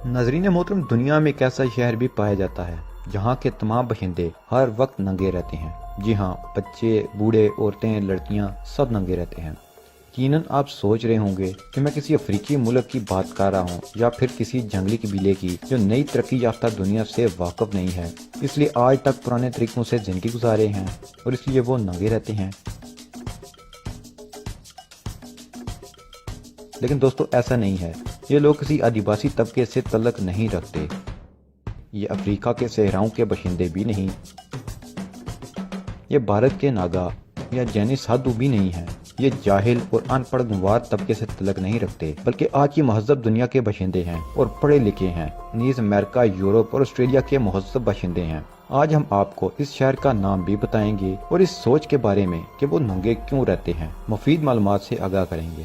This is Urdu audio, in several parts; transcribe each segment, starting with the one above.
ناظرین محترم، دنیا میں ایک ایسا شہر بھی پایا جاتا ہے جہاں کے تمام باشندے ہر وقت ننگے رہتے ہیں۔ جی ہاں، بچے، بوڑھے، عورتیں، لڑکیاں سب ننگے رہتے ہیں۔ یقیناً آپ سوچ رہے ہوں گے کہ میں کسی افریقی ملک کی بات کر رہا ہوں یا پھر کسی جنگلی قبیلے کی جو نئی ترقی یافتہ دنیا سے واقف نہیں ہے، اس لیے آج تک پرانے طریقوں سے زندگی گزارے ہیں اور اس لیے وہ ننگے رہتے ہیں۔ لیکن دوستو، ایسا نہیں ہے۔ یہ لوگ کسی آدیواسی طبقے سے تعلق نہیں رکھتے، یہ افریقہ کے صحراؤں کے باشندے بھی نہیں، یہ بھارت کے ناگا یا جینی سادھو بھی نہیں ہیں، یہ جاہل اور ان پڑھ گنوار طبقے سے تعلق نہیں رکھتے، بلکہ آج کی مہذب دنیا کے باشندے ہیں اور پڑھے لکھے ہیں، نیز امریکہ، یورپ اور آسٹریلیا کے مہذب باشندے ہیں۔ آج ہم آپ کو اس شہر کا نام بھی بتائیں گے اور اس سوچ کے بارے میں کہ وہ ننگے کیوں رہتے ہیں مفید معلومات سے آگاہ کریں گے۔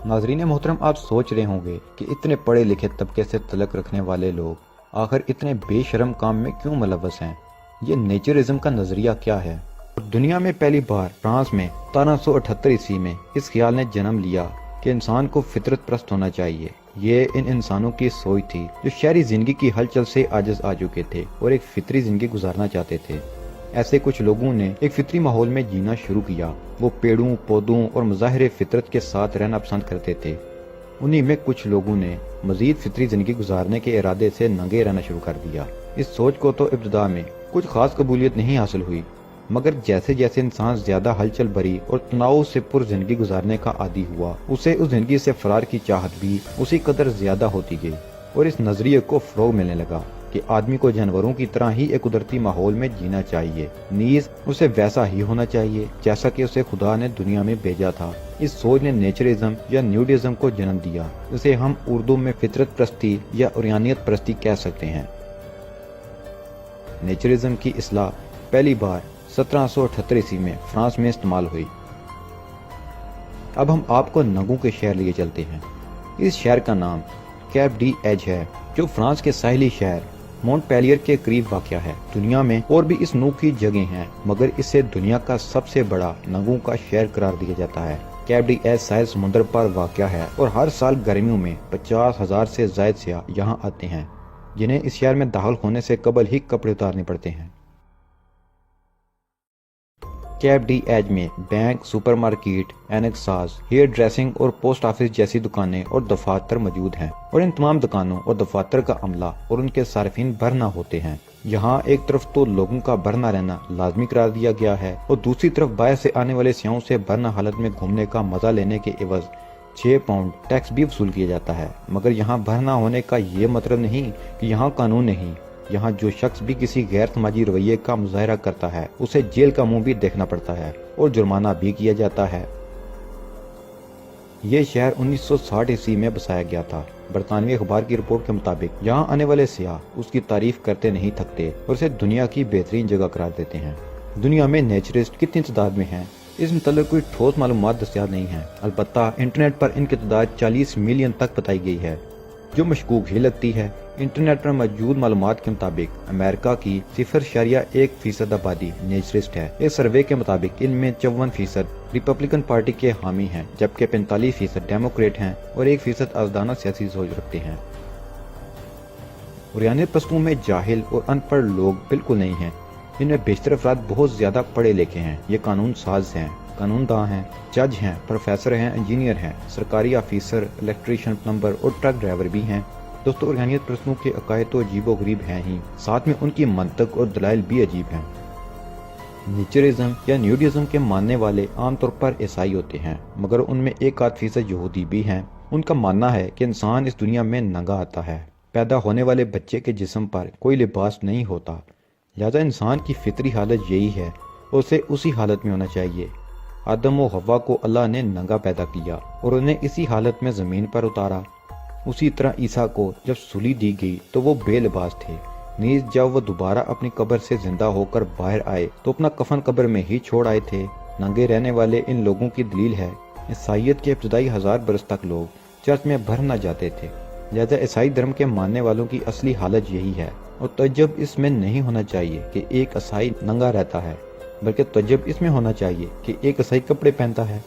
ناظرین محترم، آپ سوچ رہے ہوں گے کہ اتنے پڑھے لکھے طبقے سے تعلق رکھنے والے لوگ آخر اتنے بے شرم کام میں کیوں ملوث ہیں؟ یہ نیچرزم کا نظریہ کیا ہے؟ دنیا میں پہلی بار فرانس میں 1778 عیسوی میں اس خیال نے جنم لیا کہ انسان کو فطرت پرست ہونا چاہیے۔ یہ ان انسانوں کی سوچ تھی جو شہری زندگی کی ہلچل سے عاجز آ چکے تھے اور ایک فطری زندگی گزارنا چاہتے تھے۔ ایسے کچھ لوگوں نے ایک فطری ماحول میں جینا شروع کیا۔ وہ پیڑوں، پودوں اور مظاہر فطرت کے ساتھ رہنا پسند کرتے تھے۔ انہی میں کچھ لوگوں نے مزید فطری زندگی گزارنے کے ارادے سے ننگے رہنا شروع کر دیا۔ اس سوچ کو تو ابتدا میں کچھ خاص قبولیت نہیں حاصل ہوئی، مگر جیسے جیسے انسان زیادہ ہلچل بھری اور تناؤ سے پر زندگی گزارنے کا عادی ہوا، اسے اس زندگی سے فرار کی چاہت بھی اسی قدر زیادہ ہوتی گئی اور اس نظریے کو فروغ ملنے لگا کہ آدمی کو جانوروں کی طرح ہی ایک قدرتی ماحول میں جینا چاہیے، نیز اسے ویسا ہی ہونا چاہیے جیسا کہ اسے خدا نے دنیا میں بھیجا تھا۔ اس سوچ نے نیچرزم یا نیوڈزم کو جنم دیا، جسے ہم اردو میں فطرت پرستی یا اوریانیت پرستی کہہ سکتے ہیں۔ نیچرزم کی اصطلاح پہلی بار 1778 عیسوی میں فرانس میں استعمال ہوئی۔ اب ہم آپ کو ننگوں کے شہر لیے چلتے ہیں۔ اس شہر کا نام کیپ ڈی ایج ہے، جو فرانس کے ساحلی شہر مونٹ پیلیئر کے قریب واقع ہے۔ دنیا میں اور بھی اس نوع کی جگہیں ہیں، مگر اسے دنیا کا سب سے بڑا ننگوں کا شہر قرار دیا جاتا ہے۔ کیپ ڈی ایج ساحل سمندر پر واقع ہے اور ہر سال گرمیوں میں 50,000 سے زائد سیاح یہاں آتے ہیں، جنہیں اس شہر میں داخل ہونے سے قبل ہی کپڑے اتارنے پڑتے ہیں۔ کیپ ڈی ایج میں بینک، سپر مارکیٹ، اینک ساز، ہیئر ڈریسنگ اور پوسٹ آفس جیسی دکانیں اور دفاتر موجود ہیں، اور ان تمام دکانوں اور دفاتر کا عملہ اور ان کے صارفین برہنہ ہوتے ہیں۔ یہاں ایک طرف تو لوگوں کا برہنہ رہنا لازمی قرار دیا گیا ہے اور دوسری طرف باہر سے آنے والے سیاحوں سے برہنہ حالت میں گھومنے کا مزہ لینے کے عوض 6 پاؤنڈ ٹیکس بھی وصول کیا جاتا ہے۔ مگر یہاں برہنہ ہونے کا یہ مطلب نہیں کہ یہاں قانون نہیں۔ یہاں جو شخص بھی کسی غیر سماجی رویے کا مظاہرہ کرتا ہے، اسے جیل کا منہ بھی دیکھنا پڑتا ہے اور جرمانہ بھی کیا جاتا ہے۔ یہ شہر 1960 عیسوی میں بسایا گیا تھا۔ برطانوی اخبار کی رپورٹ کے مطابق یہاں آنے والے سیاح اس کی تعریف کرتے نہیں تھکتے اور اسے دنیا کی بہترین جگہ قرار دیتے ہیں۔ دنیا میں نیچرسٹ کتنی تعداد میں ہیں، اس متعلق کوئی ٹھوس معلومات دستیاب نہیں ہیں، البتہ انٹرنیٹ پر ان کی تعداد 40 ملین تک بتائی گئی ہے، جو مشکوک ہی لگتی ہے۔ انٹرنیٹ پر موجود معلومات کے مطابق امریکہ کی 0.1% آبادی نیچرسٹ ہے۔ اس سروے کے مطابق ان میں 54% ریپبلکن پارٹی کے حامی ہیں، جبکہ 45% ڈیموکریٹ ہیں اور 1% آزادانہ سیاسی سوچ رکھتے ہیں۔ اوریانیت پرستوں میں جاہل اور ان پڑھ لوگ بالکل نہیں ہیں، ان میں بیشتر افراد بہت زیادہ پڑھے لکھے ہیں۔ یہ قانون ساز ہیں، قانون داں ہیں، جج ہیں، پروفیسر ہیں، انجینئر ہیں، سرکاری آفیسر، الیکٹریشین، پلمبر اور ٹرک ڈرائیور بھی ہیں۔ دوستو، اوریانیت پرستوں کے عقائد تو عجیب و غریب ہیں ہی، ساتھ میں ان کی منطق اور دلائل بھی عجیب ہیں۔ نیچرزم یا نیوڈزم کے ماننے والے عام طور پر عیسائی ہوتے ہیں، مگر ان میں 1% یہودی بھی ہیں۔ ان کا ماننا ہے کہ انسان اس دنیا میں ننگا آتا ہے۔ پیدا ہونے والے بچے کے جسم پر کوئی لباس نہیں ہوتا، لہذا انسان کی فطری حالت یہی ہے اور اسے اسی حالت میں ہونا چاہیے۔ آدم و حوا کو اللہ نے ننگا پیدا کیا اور انہیں اسی حالت میں زمین پر اتارا۔ اسی طرح عیسیٰ کو جب سولی دی گئی تو وہ بے لباس تھے، نیز جب وہ دوبارہ اپنی قبر سے زندہ ہو کر باہر آئے تو اپنا کفن قبر میں ہی چھوڑ آئے تھے۔ ننگے رہنے والے ان لوگوں کی دلیل ہے عیسائیت کے ابتدائی 1000 برس تک لوگ چرچ میں بھر نہ جاتے تھے، لہذا عیسائی دھرم کے ماننے والوں کی اصلی حالت یہی ہے، اور تعجب اس میں نہیں ہونا چاہیے کہ ایک عیسائی ننگا رہتا ہے، بلکہ تعجب اس میں ہونا چاہیے کہ ایک عیسائی کپڑے پہنتا ہے۔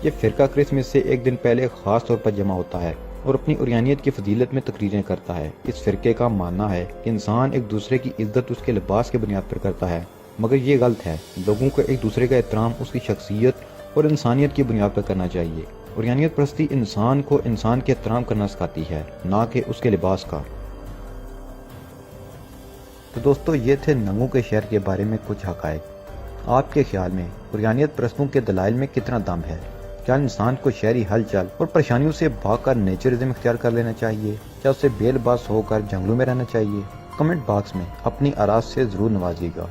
یہ فرقہ کرسمس سے ایک دن پہلے خاص طور پر جمع ہوتا ہے اور اپنی اوریانیت کی فضیلت میں تقریریں کرتا ہے۔ اس فرقے کا ماننا ہے کہ انسان ایک دوسرے کی عزت اس کے لباس کے بنیاد پر کرتا ہے، مگر یہ غلط ہے۔ لوگوں کو ایک دوسرے کا احترام اس کی شخصیت اور انسانیت کی بنیاد پر کرنا چاہیے۔ اوریانیت پرستی انسان کو انسان کے احترام کرنا سکھاتی ہے، نہ کہ اس کے لباس کا۔ تو دوستو، یہ تھے ننگوں کے شہر کے بارے میں کچھ حقائق۔ آپ کے خیال میں اوریانیت پرستوں کے دلائل میں کتنا دم ہے؟ کیا انسان کو شہری ہلچل اور پریشانیوں سے بھاگ کر نیچرزم اختیار کر لینا چاہیے؟ کیا اسے بے لباس ہو کر جنگلوں میں رہنا چاہیے؟ کمنٹ باکس میں اپنی آراء سے ضرور نوازیے گا۔